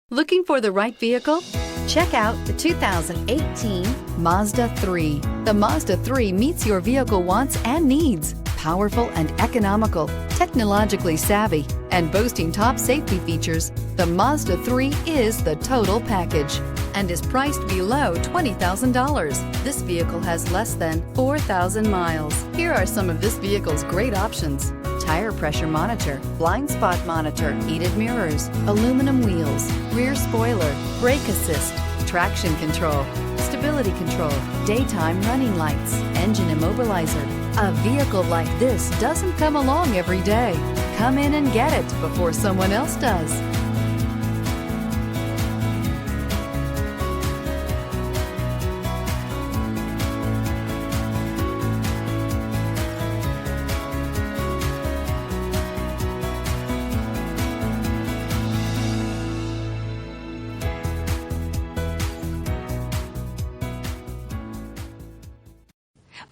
Looking for the right vehicle? Check out the 2018 Mazda 3. The Mazda 3 meets your vehicle wants and needs. Powerful and economical, technologically savvy, and boasting top safety features, the Mazda 3 is the total package and is priced below $20,000. This vehicle has less than 4,000 miles. Here are some of this vehicle's great options: tire pressure monitor, blind spot monitor, heated mirrors, aluminum wheels, rear spoiler, brake assist, traction control, stability control, daytime running lights, engine immobilizer. A vehicle like this doesn't come along every day. Come in and get it before someone else does.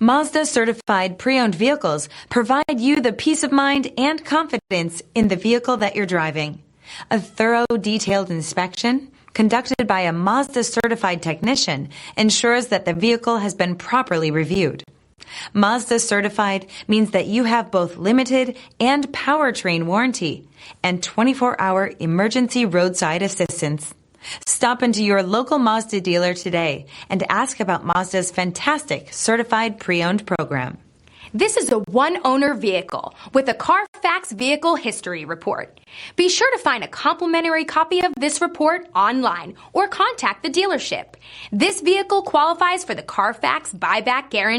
Mazda Certified Pre-Owned Vehicles provide you the peace of mind and confidence in the vehicle that you're driving. A thorough, detailed inspection conducted by a Mazda certified technician ensures that the vehicle has been properly reviewed. Mazda Certified means that you have both limited and powertrain warranty and 24-hour emergency roadside assistance. Stop into your local Mazda dealer today and ask about Mazda's fantastic Certified Pre-Owned program. This is a one-owner vehicle with a Carfax Vehicle History Report. Be sure to find a complimentary copy of this report online or contact the dealership. This vehicle qualifies for the Carfax Buyback Guarantee.